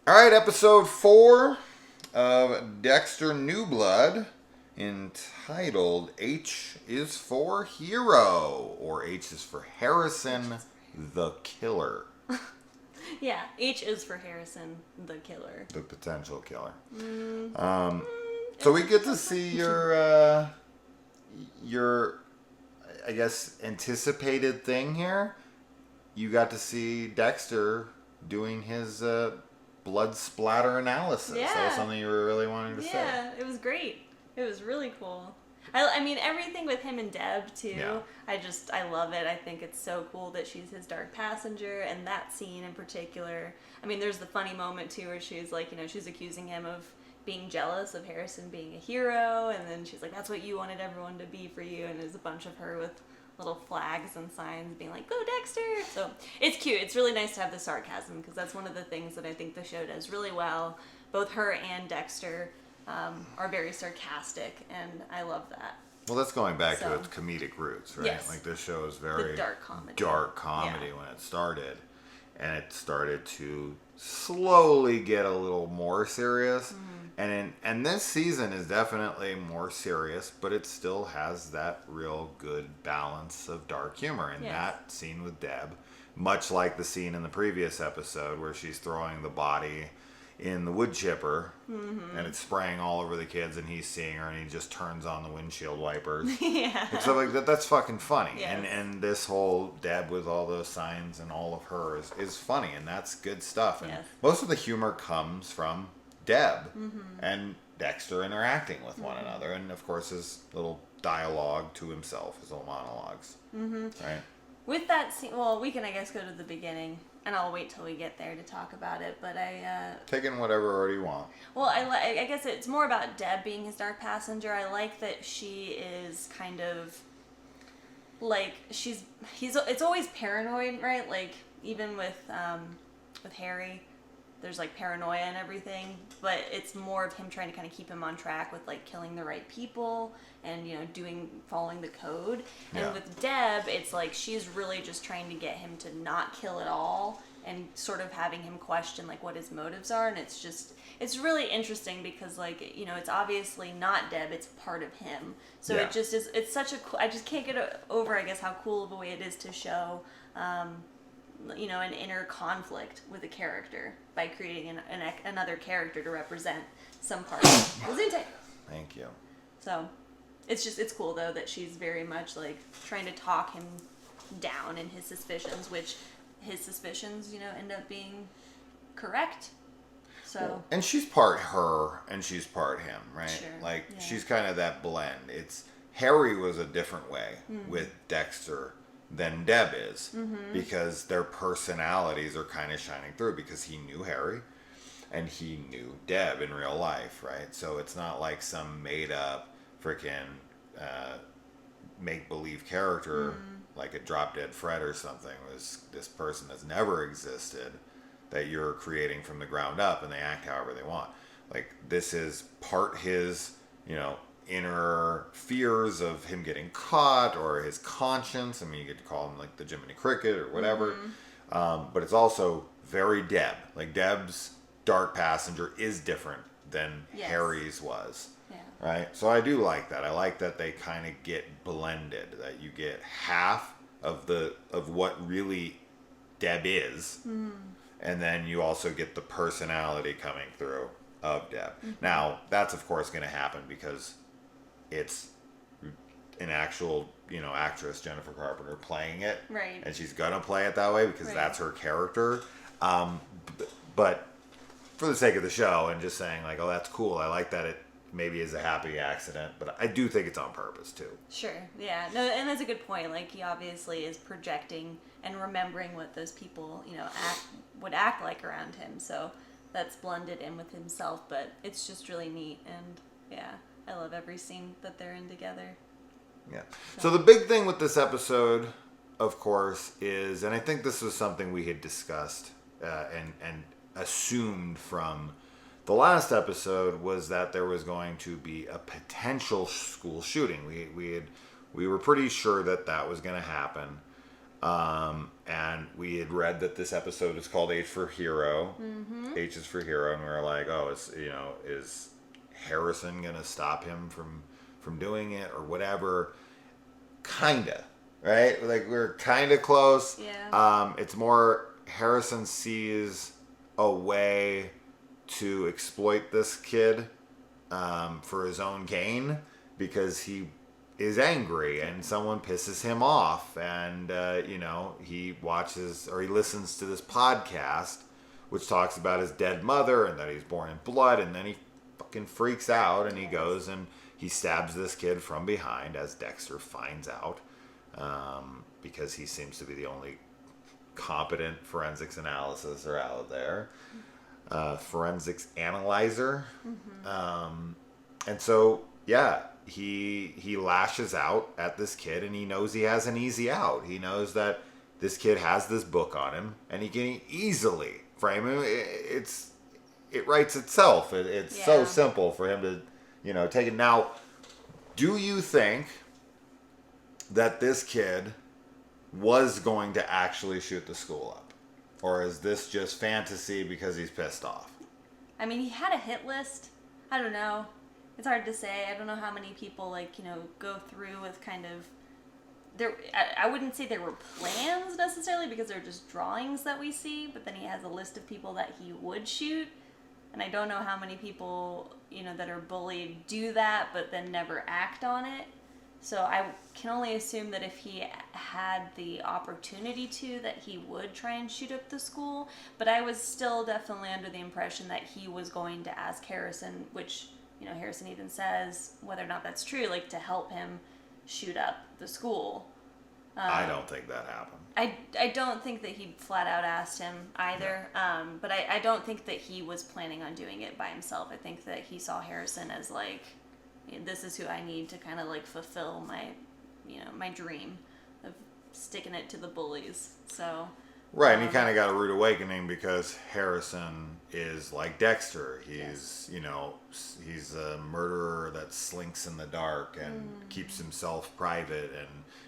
All right, episode 4 of Dexter New Blood, entitled H is for Hero, or H is for Harrison the Killer. Yeah, H is for Harrison the Killer. The potential killer. So we get to see your, I guess, anticipated thing here. You got to see Dexter doing his blood splatter analysis. Yeah. That was something you were really wanting to say. Yeah, it was great. It was really cool. I mean, everything with him and Deb, too. Yeah. I love it. I think it's so cool that she's his dark passenger, and that scene in particular. I mean, there's the funny moment, too, where she's like, she's accusing him of being jealous of Harrison being a hero, and then she's like, that's what you wanted everyone to be for you, and there's a bunch of her with little flags and signs being like, go Dexter! So it's cute. It's really nice to have the sarcasm, because that's one of the things that I think the show does really well. Both her and Dexter are very sarcastic, and I love that. Well, that's going back to its comedic roots, right? Yes. Like, this show is very the dark comedy. Yeah. When it started. And it started to slowly get a little more serious. Mm-hmm. And this season is definitely more serious, but it still has that real good balance of dark humor. And that scene with Deb, much like the scene in the previous episode where she's throwing the body in the wood chipper, mm-hmm. and it's spraying all over the kids, and he's seeing her, and he just turns on the windshield wipers. Yeah. And stuff like that. That's fucking funny. Yes. And this whole Deb with all those signs and all of her is funny, and that's good stuff. And most of the humor comes from Deb mm-hmm. and Dexter interacting with one mm-hmm. another, and of course his little dialogue to himself, his little monologues. Mm-hmm. Right? With that scene, well, we can, I guess, go to the beginning. And I'll wait till we get there to talk about it, but take in whatever order you want. Well, I guess it's more about Deb being his dark passenger. I like that she is kind of, like, it's always paranoid, right? Like, even with Harry, there's, like, paranoia and everything, but it's more of him trying to kind of keep him on track with, like, killing the right people and, following the code. And with Deb, it's like she's really just trying to get him to not kill at all and sort of having him question, like, what his motives are. And it's really interesting because, like, it's obviously not Deb, it's part of him. So it just is, it's such a cool, I just can't get over, I guess, how cool of a way it is to show, an inner conflict with a character by creating another character to represent some part of Vigilante. Thank you. So, it's cool, though, that she's very much, like, trying to talk him down in his suspicions, which his suspicions, end up being correct. So. And she's part her, and she's part him, right? Sure. Like, she's kind of that blend. Harry was a different way with Dexter than Deb is, because their personalities are kind of shining through, because he knew Harry and he knew Deb in real life, right? So it's not like some made up freaking make-believe character like a Drop Dead Fred or something. Was this person has never existed that you're creating from the ground up, and they act however they want. Like, this is part his inner fears of him getting caught, or his conscience. I mean, you get to call him like the Jiminy Cricket or whatever. But it's also very Deb. Like, Deb's dark passenger is different than Harry's was. Yeah. Right? So I do like that. I like that they kind of get blended, that you get half of what really Deb is, and then you also get the personality coming through of Deb. Now, that's of course going to happen because it's an actual, actress, Jennifer Carpenter, playing it. Right. And she's going to play it that way because that's her character. But for the sake of the show and just saying, like, oh, that's cool, I like that it maybe is a happy accident, but I do think it's on purpose, too. Sure, yeah. No, and that's a good point. Like, he obviously is projecting and remembering what those people, would act like around him. So that's blended in with himself, but it's just really neat. And, yeah, I love every scene that they're in together. Yeah. So the big thing with this episode, of course, is, and I think this was something we had discussed and assumed from the last episode, was that there was going to be a potential school shooting. We were pretty sure that was going to happen. And we had read that this episode is called H for Hero. Mm-hmm. H is for Hero, and we were like, oh, is Harrison gonna stop him from doing it or whatever? Kinda, right? Like we're kinda close. Yeah. It's more Harrison sees a way to exploit this kid for his own gain because he is angry and someone pisses him off, and he watches or he listens to this podcast which talks about his dead mother and that he's born in blood, and then he fucking freaks out and he goes and he stabs this kid from behind, as Dexter finds out, because he seems to be the only competent forensics analysis are out there, forensics analyzer. Mm-hmm. And so yeah, he lashes out at this kid, and he knows he has an easy out. He knows that this kid has this book on him and he can easily frame him. It writes itself. It's so simple for him to take it. Now, do you think that this kid was going to actually shoot the school up? Or is this just fantasy because he's pissed off? I mean, he had a hit list. I don't know. It's hard to say. I don't know how many people, go through with kind of... I wouldn't say there were plans necessarily because they're just drawings that we see, but then he has a list of people that he would shoot. And I don't know how many people, that are bullied do that, but then never act on it. So I can only assume that if he had the opportunity to, that he would try and shoot up the school. But I was still definitely under the impression that he was going to ask Harrison, which, Harrison even says, whether or not that's true, to help him shoot up the school. I don't think that happened. I don't think that he flat out asked him either. No. But I don't think that he was planning on doing it by himself. I think that he saw Harrison as this is who I need to kind of fulfill my, my dream of sticking it to the bullies. So. Right, and he kind of got a rude awakening because Harrison is like Dexter. He's, he's a murderer that slinks in the dark and keeps himself private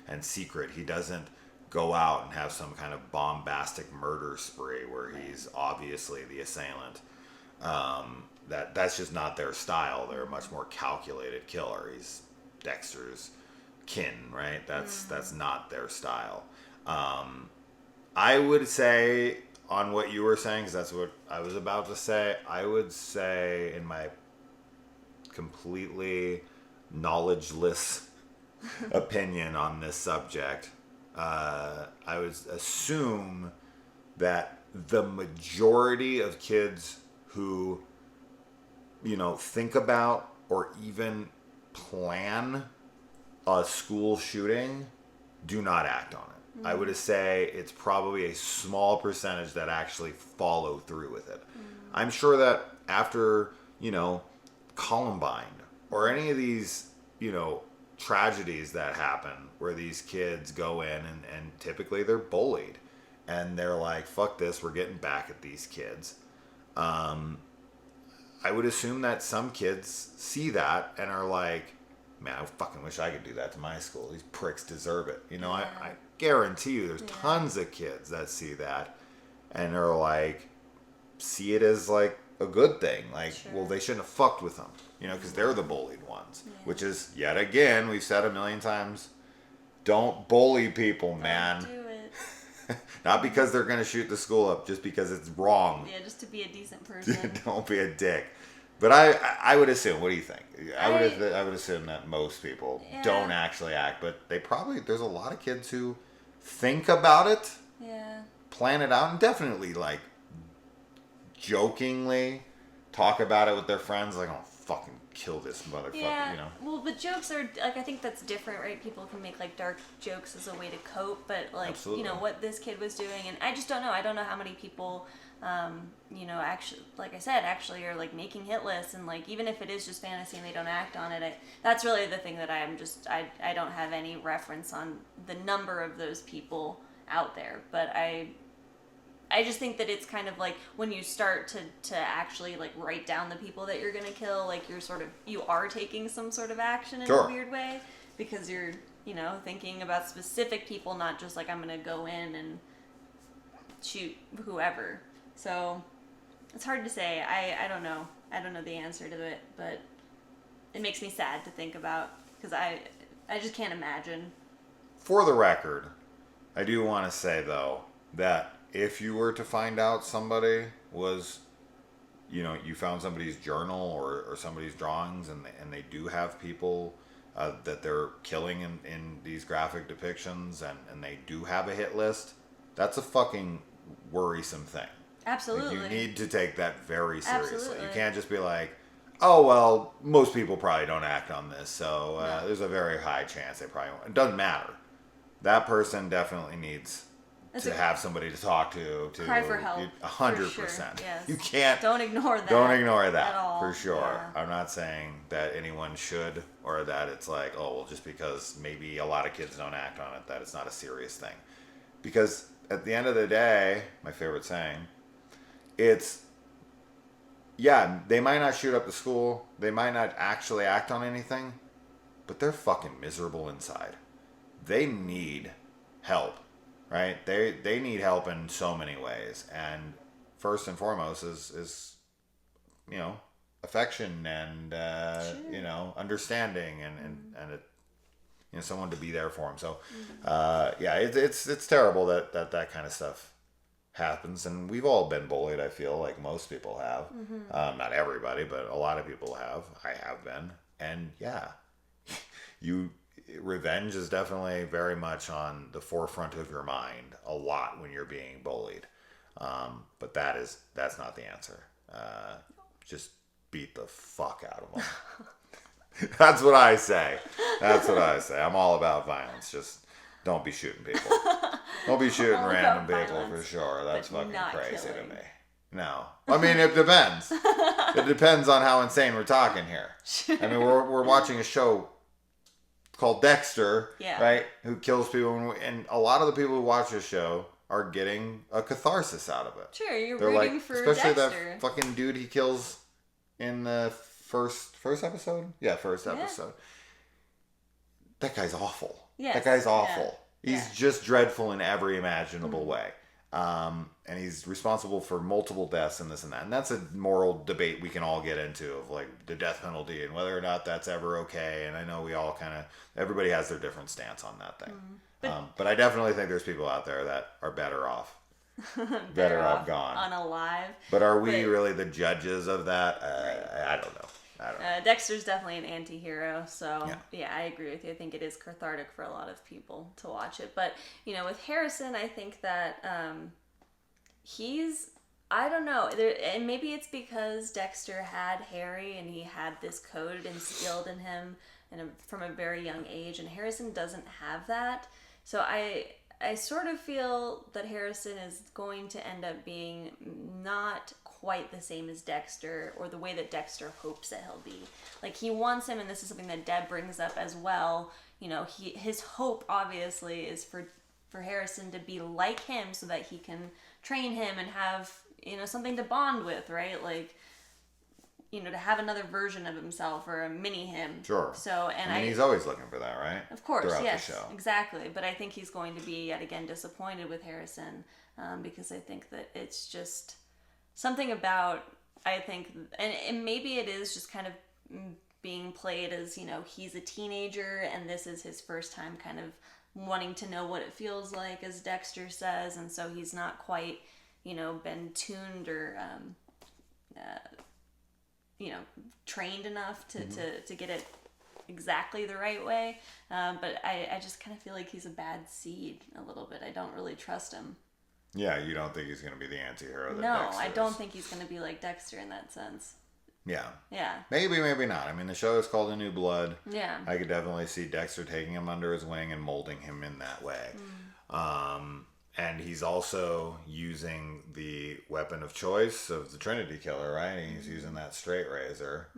and secret. He doesn't go out and have some kind of bombastic murder spree where he's obviously the assailant. That's just not their style. They're a much more calculated killer. He's Dexter's kin, right? That's not their style. I would say, on what you were saying, because that's what I was about to say, I would say, in my completely knowledgeless opinion on this subject, I would assume that the majority of kids who, think about or even plan a school shooting do not act on it. I would say it's probably a small percentage that actually follow through with it. I'm sure that after, Columbine or any of these, tragedies that happen where these kids go in and typically they're bullied and they're like, fuck this, we're getting back at these kids. I would assume that some kids see that and are like, man, I fucking wish I could do that to my school. These pricks deserve it. I guarantee you there's tons of kids that see that and are like, see it as a good thing. Well, they shouldn't have fucked with them, because they're the bullied ones. Yeah. Which is, yet again, we've said a million times, don't bully people, man. Don't do it. Not because they're going to shoot the school up, just because it's wrong. Yeah, just to be a decent person. Don't be a dick. But I would assume, what do you think? I would assume that most people don't actually act, but there's a lot of kids who think about it, plan it out, and definitely jokingly talk about it with their friends, I'll fucking kill this motherfucker, Well, but jokes are, I think that's different, right? People can make, dark jokes as a way to cope, but, Absolutely. What this kid was doing, and I just don't know. I don't know how many people, actually, like I said, actually are, making hit lists, and, even if it is just fantasy and they don't act on it, that's really the thing that I don't have any reference on the number of those people out there, but I just think that it's kind of when you start to actually write down the people that you're gonna kill, you are taking some sort of action in a weird way because you're thinking about specific people, not just like I'm gonna go in and shoot whoever. So it's hard to say. I don't know. I don't know the answer to it, but it makes me sad to think about because I just can't imagine. For the record, I do want to say though that if you were to find out somebody was, you found somebody's journal or somebody's drawings and they do have people that they're killing in these graphic depictions and they do have a hit list, that's a fucking worrisome thing. Absolutely. Like, you need to take that very seriously. Absolutely. You can't just be like, oh, well, most people probably don't act on this, so No. there's a very high chance they probably won't. It doesn't matter. That person definitely needs to have somebody to talk to cry for help. 100%. Sure, yes. You can't. Don't ignore that. Don't ignore that at all. for sure. Yeah. I'm not saying that anyone should or that it's like, oh, well, just because maybe a lot of kids don't act on it, that it's not a serious thing. Because at the end of the day, my favorite saying, it's, yeah, they might not shoot up the school, they might not actually act on anything, but they're fucking miserable inside. They need help, right? They need help in so many ways, and first and foremost is affection and Sure. Understanding and someone to be there for them. So it's terrible that kind of stuff happens, and we've all been bullied. I feel like most people have. Not everybody, but a lot of people have. I have been, and yeah, revenge is definitely very much on the forefront of your mind a lot when you're being bullied. But that's not the answer. Just beat the fuck out of them. That's what I say. I'm all about violence. Just don't be shooting people. Don't be shooting random people violence, for sure. That's fucking crazy killing. to me. No. I mean, it depends. It depends on how insane we're talking here. I mean, we're watching a show called Dexter, yeah. right? Who kills people. And a lot of the people who watch this show are getting a catharsis out of it. Sure, you're They're rooting like, for especially Dexter. that fucking dude he kills in the first episode? Yeah, first episode. That guy's awful. Yes. That guy's awful. Yeah. He's just dreadful in every imaginable way. And he's responsible for multiple deaths and this and that. And that's a moral debate we can all get into of like the death penalty and whether or not that's ever okay. And I know we all everybody has their different stance on that thing. But I definitely think there's people out there that are better off. better off gone. Unalive. But are we really the judges of that? I don't know. Dexter's definitely an anti-hero, so yeah, I agree with you. I think it is cathartic for a lot of people to watch it. But, with Harrison, I think that I don't know, and maybe it's because Dexter had Harry and he had this code instilled in him from a very young age, and Harrison doesn't have that. So I sort of feel that Harrison is going to end up being not quite the same as Dexter, or the way that Dexter hopes that he'll be. Like, he wants him, and this is something that Deb brings up as well. His hope obviously is for Harrison to be like him so that he can train him and have, something to bond with, right? Like, to have another version of himself or a mini him. Sure. So, and he's always looking for that, right? Of course, throughout yes, the show. Exactly. But I think he's going to be yet again disappointed with Harrison because I think that it's just something about, I think, and maybe it is just kind of being played as, he's a teenager and this is his first time kind of wanting to know what it feels like, as Dexter says, and so he's not quite, been tuned or trained enough to get it exactly the right way. But I just kind of feel like he's a bad seed a little bit. I don't really trust him. Yeah, you don't think he's going to be the anti-hero that No, Dexter I don't is. think he's going to be like Dexter in that sense. Yeah. Yeah. Maybe, maybe not. I mean, the show is called A New Blood. Yeah. I could definitely see Dexter taking him under his wing and molding him in that way. And he's also using the weapon of choice of the Trinity Killer, right? He's using that straight razor,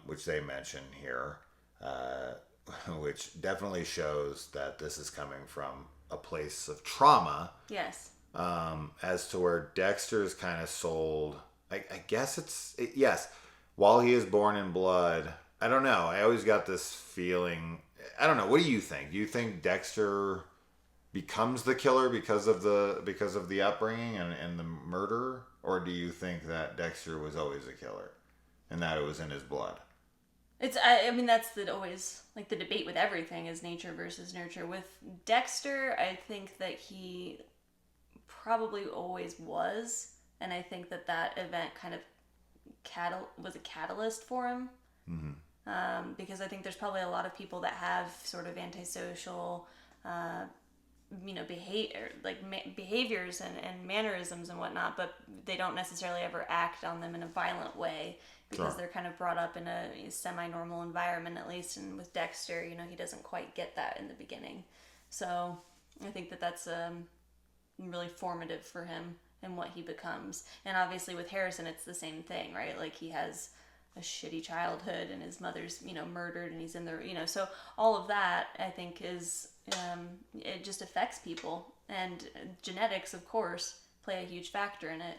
which they mention here, which definitely shows that this is coming from a place of trauma. Yes. As to where Dexter's kind of sold, I guess yes, while he is born in blood, I don't know. I always got this feeling, I don't know. What do you think? Do you think Dexter becomes the killer because of the upbringing and the murder, or do you think that Dexter was always a killer and that it was in his blood? I mean, that's always like the debate with everything is nature versus nurture. With Dexter, I think that he probably always was, and I think that event kind of was a catalyst for him. Because I think there's probably a lot of people that have sort of antisocial, behaviors and mannerisms and whatnot, but they don't necessarily ever act on them in a violent way because they're kind of brought up in a semi-normal environment, at least. And with Dexter, he doesn't quite get that in the beginning. So I think that's really formative for him and what he becomes. And obviously with Harrison, it's the same thing, right? Like he has a shitty childhood and his mother's, murdered and he's in the, so all of that I think is, it just affects people, and genetics, of course, play a huge factor in it.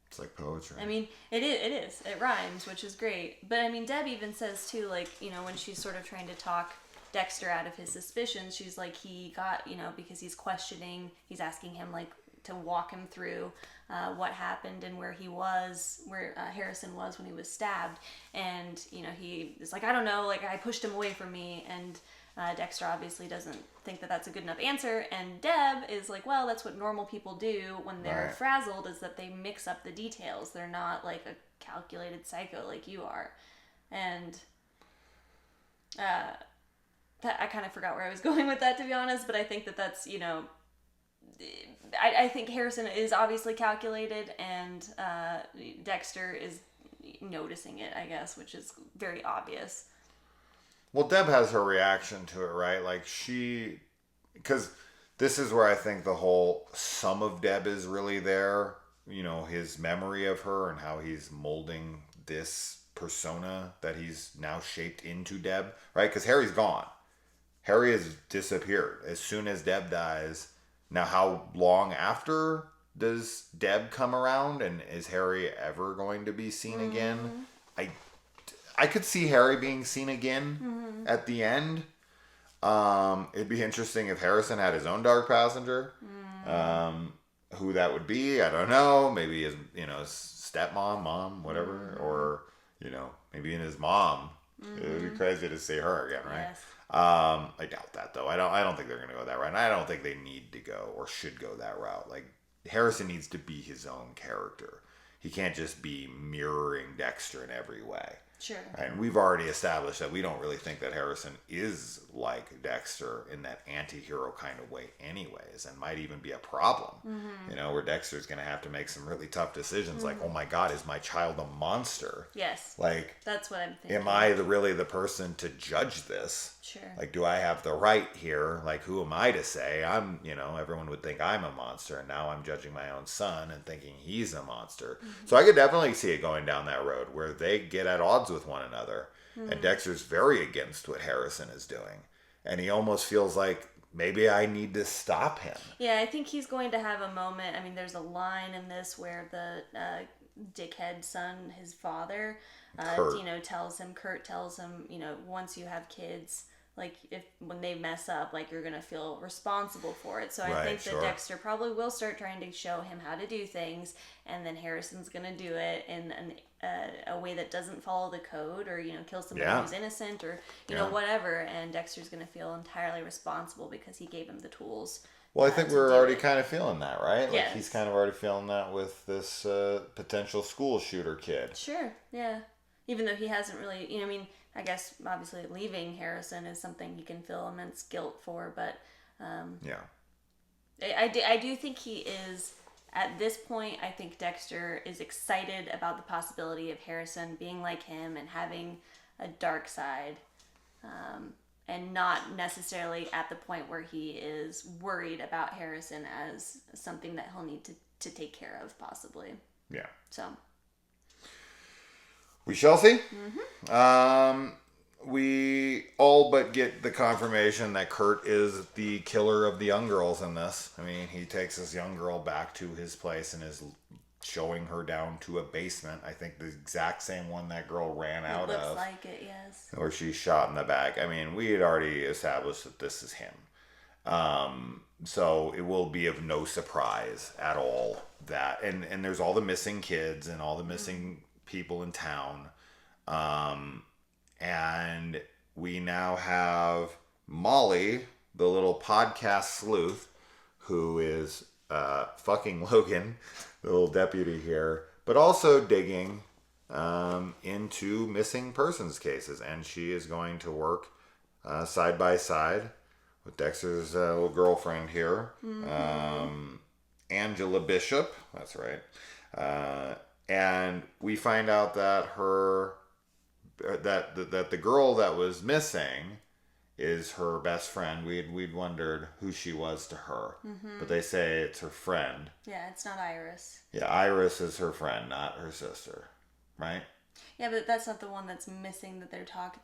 It's like poetry. I mean, it is. It rhymes, which is great. But I mean, Deb even says too, like, when she's sort of trying to talk Dexter out of his suspicions, she's like, he got, because he's asking him like to walk him through what happened and where Harrison was when he was stabbed. And, he is like, I don't know, like I pushed him away from me. And Dexter obviously doesn't think that that's a good enough answer. And Deb is like, well, that's what normal people do when they're frazzled, is that they mix up the details. They're not like a calculated psycho like you are. And I kind of forgot where I was going with that, to be honest, but I think that's, I think Harrison is obviously calculated, and Dexter is noticing it, I guess, which is very obvious. Well, Deb has her reaction to it, right? Like because this is where I think the whole sum of Deb is really there. His memory of her and how he's molding this persona that he's now shaped into Deb, right? Because Harry's gone. Harry has disappeared as soon as Deb dies. Now, how long after does Deb come around, and is Harry ever going to be seen again? I could see Harry being seen again at the end. It'd be interesting if Harrison had his own dark passenger. Who that would be, I don't know. Maybe his stepmom, mom, whatever, or maybe even his mom. It would be crazy to see her again, right? Yes. I doubt that though. I don't think they're gonna go that route. And I don't think they need to go or should go that route. Like Harrison needs to be his own character. He can't just be mirroring Dexter in every way. Sure. Right? And we've already established that we don't really think that Harrison is like Dexter in that anti-hero kind of way anyways, and might even be a problem. Where Dexter's going to have to make some really tough decisions like, oh my God, is my child a monster? Yes. Like, that's what I'm thinking. Am I really the person to judge this? Sure. Like, do I have the right here? Like, who am I to say? Everyone would think I'm a monster, and now I'm judging my own son and thinking he's a monster. So I could definitely see it going down that road where they get at odds with one another. And Dexter's very against what Harrison is doing. And he almost feels like, maybe I need to stop him. Yeah, I think he's going to have a moment. I mean, there's a line in this where the dickhead son, his father, Kurt tells him, once you have kids, like when they mess up, like you're going to feel responsible for it. So I think that Dexter probably will start trying to show him how to do things, and then Harrison's going to do it in a way that doesn't follow the code, or kill somebody who's innocent, or whatever, and Dexter's going to feel entirely responsible because he gave him the tools. Well, I think we're already kind of feeling that, right? Like Yes. he's kind of already feeling that with this potential school shooter kid. Sure, yeah. Even though he hasn't really, I guess obviously leaving Harrison is something he can feel immense guilt for, but I do think he is, at this point, I think Dexter is excited about the possibility of Harrison being like him and having a dark side, and not necessarily at the point where he is worried about Harrison as something that he'll need to take care of, possibly. Yeah. So. We shall see. We all but get the confirmation that Kurt is the killer of the young girls in this. I mean, he takes this young girl back to his place and is showing her down to a basement. I think the exact same one that girl ran out It looks of. like it, yes. Or she's shot in the back. I mean, we had already established that this is him. So it will be of no surprise at all that, and there's all the missing kids and all the missing people in town. And we now have Molly, the little podcast sleuth, who is fucking Logan, the little deputy here, but also digging into missing persons cases. And she is going to work side by side with Dexter's little girlfriend here, Angela Bishop. That's right. And we find out that that the girl that was missing is her best friend. We'd wondered who she was to her, but they say it's her friend. Yeah, it's not Iris. Yeah, Iris is her friend, not her sister, right? Yeah, but that's not the one that's missing that they're talking.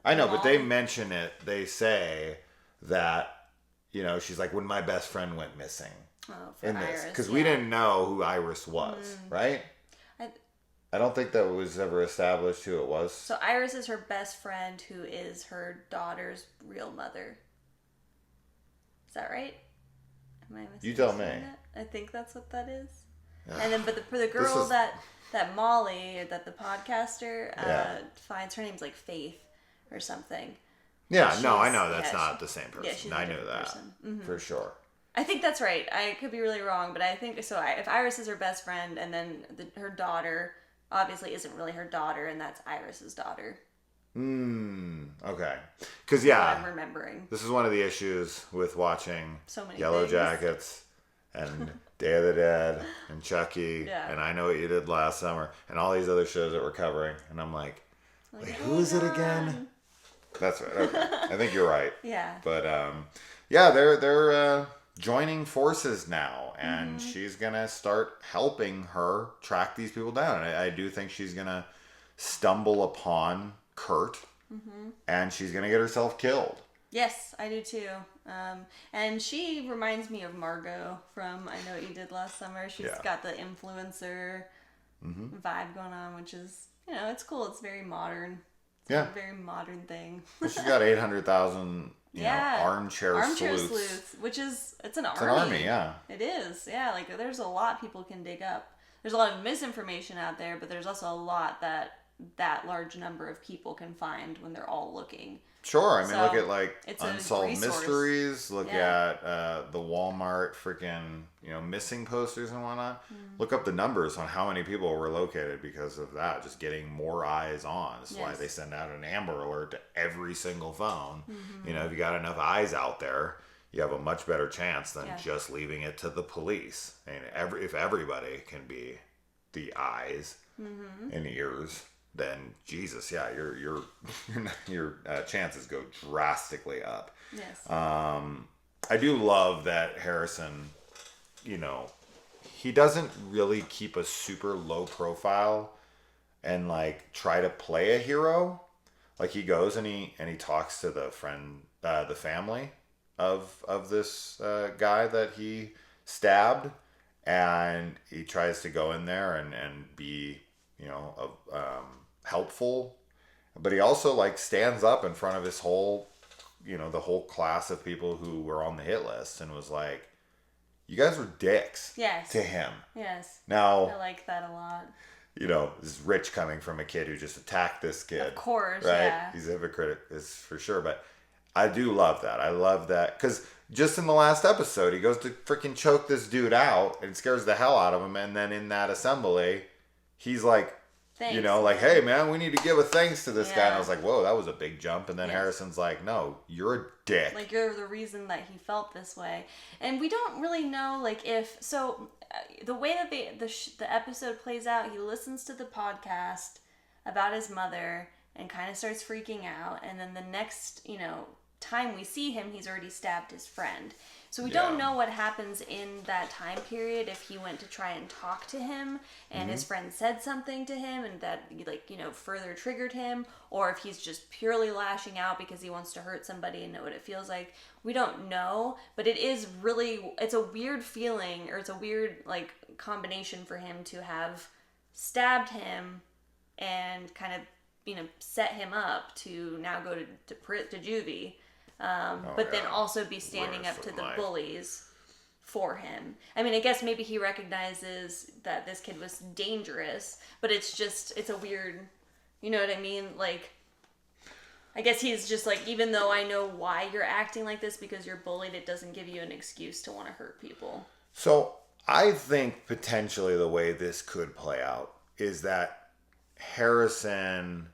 I know, but they mention it. They say that, you know, she's like, when my best friend went missing. Oh, for in Iris, this, because we didn't know who Iris was, right? I don't think that was ever established who it was. So Iris is her best friend, who is her daughter's real mother. Is that right? Am I missing? You tell me. That? I think that's what that is. And then, but for the girl that Molly, that the podcaster finds, her name's like Faith or something. Yeah, no, I know that's not the same person. Yeah, she's I knew that for sure. I think that's right. I could be really wrong, but I think so. If Iris is her best friend, and then her daughter obviously isn't really her daughter, and that's Iris's daughter. Okay. Because I'm remembering. This is one of the issues with watching so many Yellow things. Jackets and Day of the Dead and Chucky Yeah. and I Know What You Did Last Summer and all these other shows that we're covering, and I'm like wait, who is it again? That's right. Okay. I think you're right. Yeah. But they're joining forces now, and she's gonna start helping her track these people down. And I do think she's gonna stumble upon Kurt, and she's gonna get herself killed. Yes, I do too. And she reminds me of Margot from I Know What You Did Last Summer. She's got the influencer vibe going on, which is, you know, it's cool. It's very modern. It's a very modern thing. She's got 800,000 armchair sleuths, which is, it's an army. It's an army, yeah. It is, yeah. Like, there's a lot people can dig up. There's a lot of misinformation out there, but there's also a lot that large number of people can find when they're all looking. Sure, I mean, So, look at like it's Unsolved Mysteries. Look at the Walmart freaking missing posters and whatnot. Look up the numbers on how many people were located because of that. Just getting more eyes on. That's why they send out an Amber Alert to every single phone. You know, if you got enough eyes out there, you have a much better chance than just leaving it to the police. And if everybody can be the eyes and ears, then Jesus, your chances go drastically up. Yes. I do love that Harrison, he doesn't really keep a super low profile and like try to play a hero. Like he goes and he talks to the family of this guy that he stabbed, and he tries to go in there and be helpful, but he also like stands up in front of his whole the whole class of people who were on the hit list and was like, you guys were dicks to him. Yes. Now I like that a lot. This is rich coming from a kid who just attacked this kid. Of course, right? yeah. He's a hypocrite, is for sure, but I do love that. I love that because just in the last episode, he goes to freaking choke this dude out and scares the hell out of him, and then in that assembly, he's like, Thanks. Like, hey man, we need to give a thanks to this guy. And I was like, whoa, that was a big jump. And then Harrison's like, no, you're a dick. Like, you're the reason that he felt this way. And we don't really know, like, the way that the episode plays out, he listens to the podcast about his mother and kind of starts freaking out. And then the next, time we see him, he's already stabbed his friend. So we don't know what happens in that time period, if he went to try and talk to him and his friend said something to him and that, like, further triggered him, or if he's just purely lashing out because he wants to hurt somebody and know what it feels like. We don't know, but it's a weird feeling, or it's a weird, like, combination for him to have stabbed him and kind of, set him up to now go to juvie. But then also be standing up to the bullies for him. I mean, I guess maybe he recognizes that this kid was dangerous, but it's a weird, you know what I mean? Like, I guess he's just like, even though I know why you're acting like this because you're bullied, it doesn't give you an excuse to want to hurt people. So I think potentially the way this could play out is that Harrison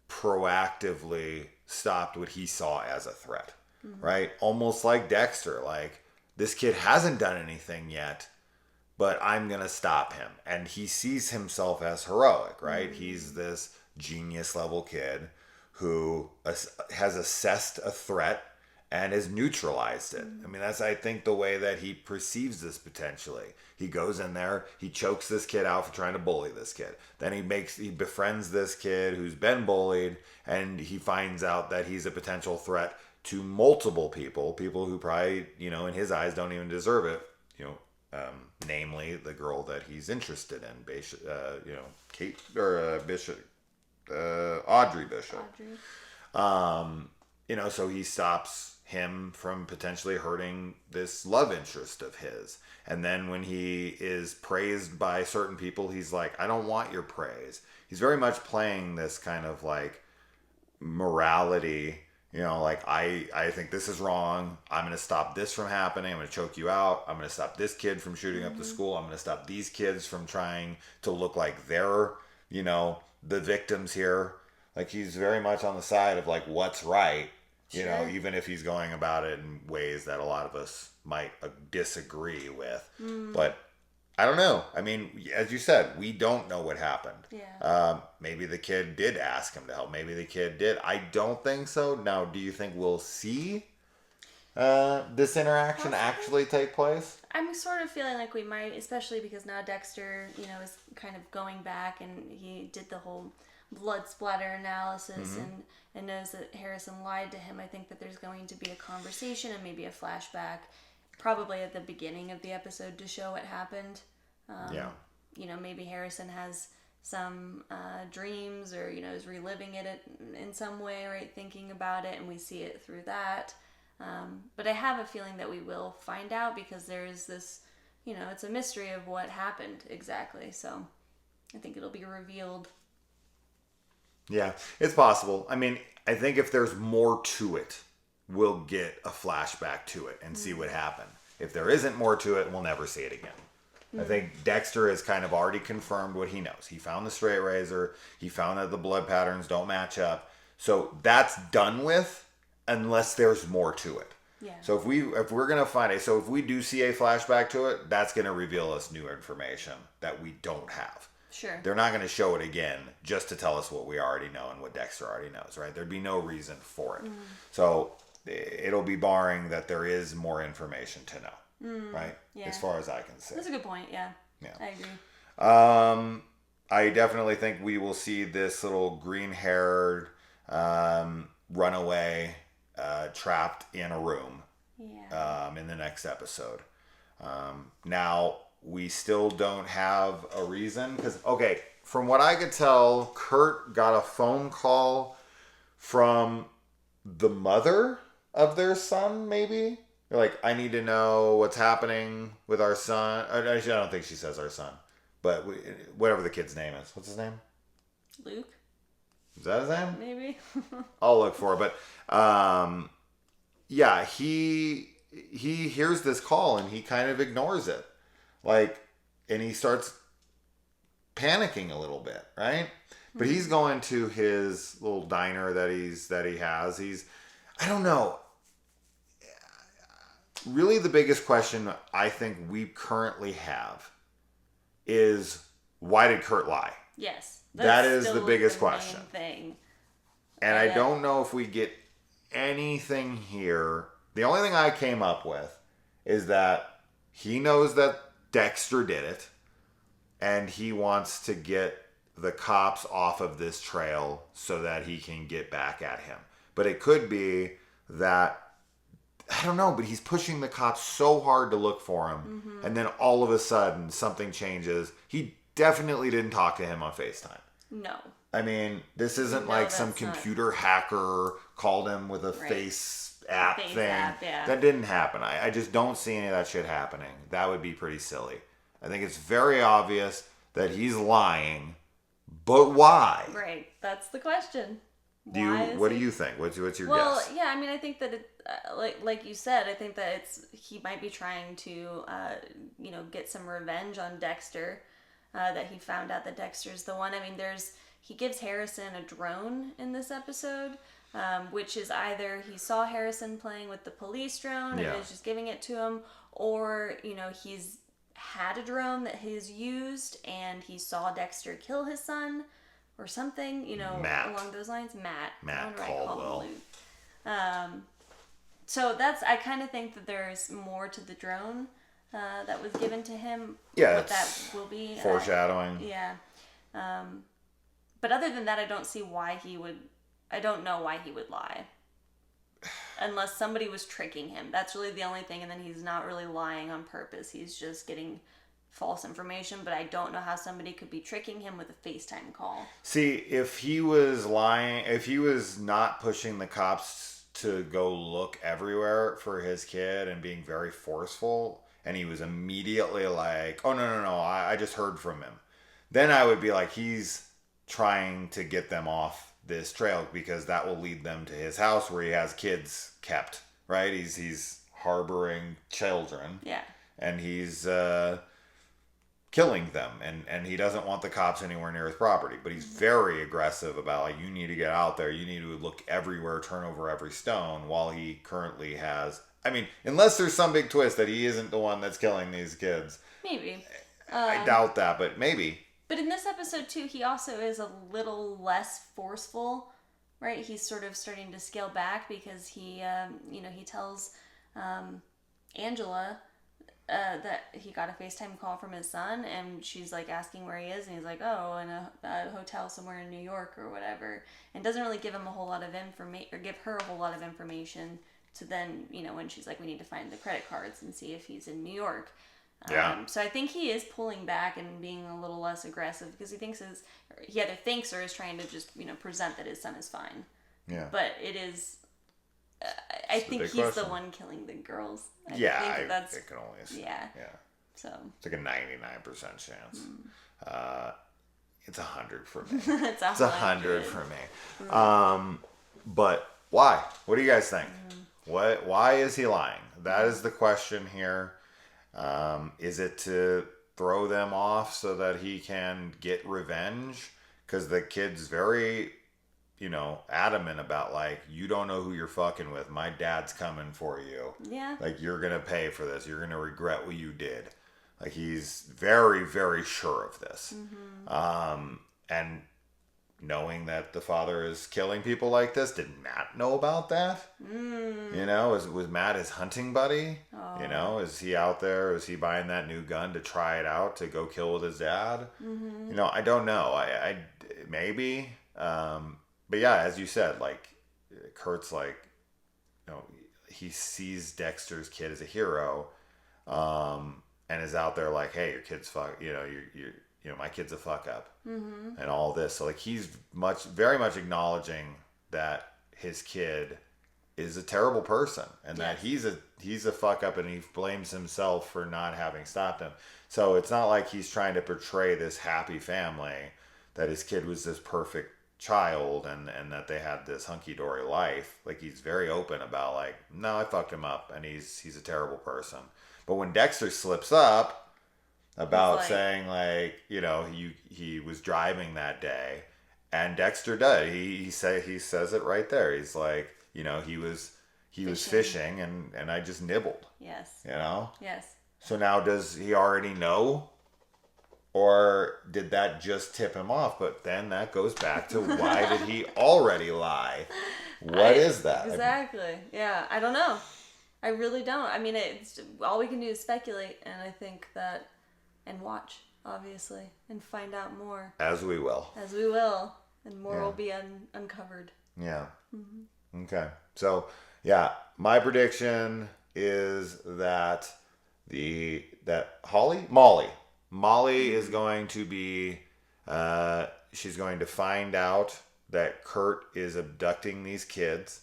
proactively stopped what he saw as a threat. Right? Almost like Dexter. Like, this kid hasn't done anything yet, but I'm going to stop him. And he sees himself as heroic, right? He's this genius level kid who has assessed a threat and has neutralized it. I mean, that's, I think, the way that he perceives this potentially. He goes in there, he chokes this kid out for trying to bully this kid. Then he befriends this kid who's been bullied, and he finds out that he's a potential threat to multiple people who probably, in his eyes don't even deserve it, namely the girl that he's interested in, Kate, or Bishop, Audrey Bishop. So he stops him from potentially hurting this love interest of his. And then when he is praised by certain people, he's like, I don't want your praise. He's very much playing this kind of like morality. Like, I think this is wrong. I'm going to stop this from happening. I'm going to choke you out. I'm going to stop this kid from shooting up the school. I'm going to stop these kids from trying to look like they're, the victims here. Like, he's very much on the side of, like, what's right, even if he's going about it in ways that a lot of us might disagree with. But I don't know. I mean, as you said, we don't know what happened. Yeah. Maybe the kid did ask him to help. Maybe the kid did. I don't think so. Now, do you think we'll see this interaction actually take place? I'm sort of feeling like we might, especially because now Dexter, is kind of going back and he did the whole blood splatter analysis and knows that Harrison lied to him. I think that there's going to be a conversation and maybe a flashback, probably at the beginning of the episode, to show what happened. Maybe Harrison has some dreams, or is reliving it in some way, right? Thinking about it, and we see it through that. But I have a feeling that we will find out, because there is this, it's a mystery of what happened exactly. So I think it'll be revealed. Yeah, it's possible. I mean, I think if there's more to it, we'll get a flashback to it and see what happened. If there isn't more to it, we'll never see it again. I think Dexter has kind of already confirmed what he knows. He found the straight razor. He found that the blood patterns don't match up. So that's done with, unless there's more to it. Yeah. So if we're gonna find it, so if we do see a flashback to it, that's gonna reveal us new information that we don't have. Sure. They're not gonna show it again just to tell us what we already know and what Dexter already knows, right? There'd be no reason for it. So it'll be barring that there is more information to know. Right? Yeah. As far as I can see. That's a good point, yeah. I agree. I definitely think we will see this little green-haired runaway trapped in a room in the next episode. Now, we still don't have a reason. Because, okay, from what I could tell, Kurt got a phone call from the mother of their son, maybe? They're like, I need to know what's happening with our son. Actually, I don't think she says our son. But whatever the kid's name is. What's his name? Luke? Is that his name? Maybe. I'll look for it. But, yeah, he hears this call and he kind of ignores it. Like, and he starts panicking a little bit, right? But he's going to his little diner that he has. I don't know. Really, the biggest question I think we currently have is, why did Kurt lie? Yes. That is the biggest question. Thing. And I don't know if we get anything here. The only thing I came up with is that he knows that Dexter did it, and he wants to get the cops off of this trail so that he can get back at him. But it could be that, I don't know, but he's pushing the cops so hard to look for him, and then all of a sudden something changes. He definitely didn't talk to him on FaceTime. No. I mean, this isn't like some computer hacker called him with a face app thing. Yeah. That didn't happen. I just don't see any of that shit happening. That would be pretty silly. I think it's very obvious that he's lying, but why? Right. That's the question. What do you think? What's your guess? Well, yeah, I mean, I think that it, like you said, I think that he might be trying to, get some revenge on Dexter, that he found out that Dexter's the one. I mean, he gives Harrison a drone in this episode, which is either he saw Harrison playing with the police drone and is just giving it to him, or, he's had a drone that he's used and he saw Dexter kill his son or something, along those lines. Matt Caldwell. So I kind of think that there's more to the drone that was given to him. Yeah, what that will be. Foreshadowing. But other than that, I don't see why I don't know why he would lie. Unless somebody was tricking him. That's really the only thing. And then he's not really lying on purpose. He's just getting false information. But I don't know how somebody could be tricking him with a FaceTime call. See, if he was lying, if he was not pushing the cops to go look everywhere for his kid and being very forceful, and he was immediately like, oh, no, I just heard from him. Then I would be like, he's trying to get them off this trail because that will lead them to his house where he has kids kept, right? He's harboring children. Yeah. And he's killing them, and he doesn't want the cops anywhere near his property, but he's very aggressive about, like, you need to get out there, you need to look everywhere, turn over every stone, while he currently has, I mean, unless there's some big twist that he isn't the one that's killing these kids. Maybe. I doubt that, but maybe. But in this episode, too, he also is a little less forceful, right? He's sort of starting to scale back because he tells Angela that he got a FaceTime call from his son, and she's, like, asking where he is, and he's like, oh, in a hotel somewhere in New York or whatever, and doesn't really give him a whole lot of information, or give her a whole lot of information to then, when she's like, we need to find the credit cards and see if he's in New York. Yeah. So I think he is pulling back and being a little less aggressive because he either thinks or is trying to just, present that his son is fine. Yeah. But it is, I think he's the one killing the girls. It can only. Yeah. So. It's like a 99% chance. It's 100 for me. It's 100 for me. But why? What do you guys think? Why is he lying? That is the question here. Is it to throw them off so that he can get revenge? Because the kid's very, adamant about, like, you don't know who you're fucking with. My dad's coming for you. Yeah. Like, you're going to pay for this. You're going to regret what you did. Like, he's very, very sure of this. And knowing that the father is killing people like this, did Matt know about that? Was Matt his hunting buddy? Is he out there? Is he buying that new gun to try it out to go kill with his dad? I don't know. I maybe. But yeah, as you said, like, Kurt's like, he sees Dexter's kid as a hero, and is out there like, hey, your kid's my kid's a fuck up, and all this. So, like, he's very much acknowledging that his kid is a terrible person, and that he's a fuck up, and he blames himself for not having stopped him. So it's not like he's trying to portray this happy family, that his kid was this perfect child, and that they had this hunky-dory life. Like, he's very open about, like, no, I fucked him up, and he's a terrible person. But when Dexter slips up about saying, like, he was driving that day, and Dexter does, he says it right there. He's like, he was fishing, and I just nibbled. Yes. Yes. So now, does he already know, or did that just tip him off? But then that goes back to, why did he already lie? What is that? Exactly. Yeah, I don't know. I really don't. I mean, it's all we can do is speculate, and I think that, and watch, obviously, and find out more. As we will. As we will, and more will be uncovered. Yeah. Okay. So, yeah, my prediction is that Molly is going to be, she's going to find out that Kurt is abducting these kids,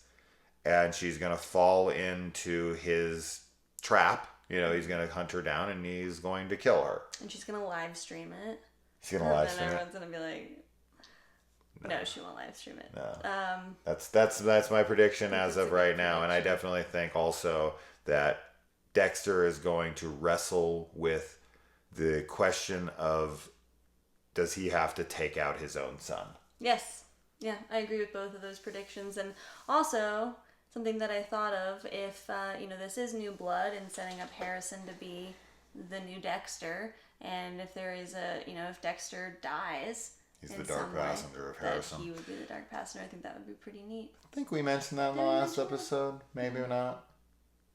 and she's going to fall into his trap. You know, he's going to hunt her down, and he's going to kill her. And she's going to live stream it. She's going to live stream it. And everyone's going to be like, no, she won't live stream it. No. That's my prediction as of right now. And I definitely think also that Dexter is going to wrestle with the question of, does he have to take out his own son? Yes. Yeah, I agree with both of those predictions. And also, something that I thought of, if, this is new blood and setting up Harrison to be the new Dexter, and if there is if Dexter dies... He's the dark passenger of Harrison. He would be the dark passenger. I think that would be pretty neat. I think we mentioned that in the last episode. Maybe or not.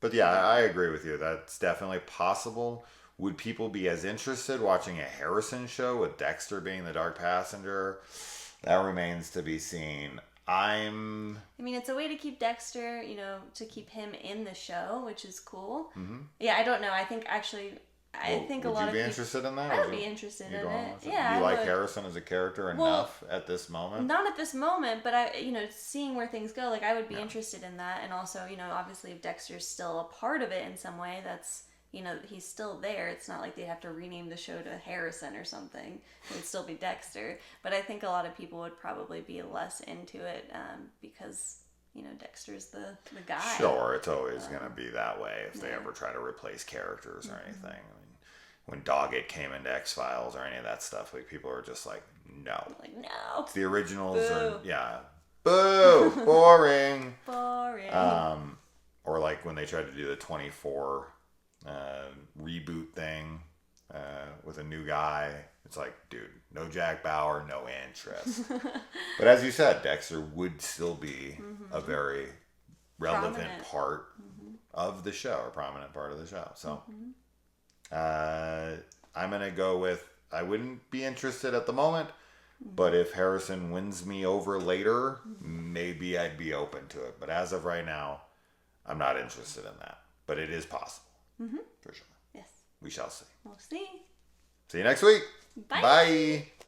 But yeah, I agree with you. That's definitely possible. Would people be as interested watching a Harrison show with Dexter being the dark passenger? That remains to be seen. I mean, it's a way to keep Dexter, to keep him in the show, which is cool. Mm-hmm. Yeah, I don't know. I think actually... I think a lot of people... Would you be interested in that? I would be interested in it. Yeah, do you like Harrison as a character enough at this moment? Not at this moment, but seeing where things go, I would be interested in that. And also, obviously if Dexter's still a part of it in some way, that's, he's still there. It's not like they have to rename the show to Harrison or something. It would still be Dexter. But I think a lot of people would probably be less into it because... Dexter's the guy. Sure, it's always going to be that way if they ever try to replace characters or anything. I mean, when Doggett came into X-Files or any of that stuff, people are just like, no. No. It's the originals boo, boring. Boring. Or when they tried to do the 24 reboot thing with a new guy. It's like, dude, no Jack Bauer, no interest. But as you said, Dexter would still be a very relevant part of the show, or prominent part of the show. So I'm going to go with, I wouldn't be interested at the moment, but if Harrison wins me over later, maybe I'd be open to it. But as of right now, I'm not interested in that. But it is possible. For sure. Yes. We shall see. We'll see. See you next week. Bye. Bye.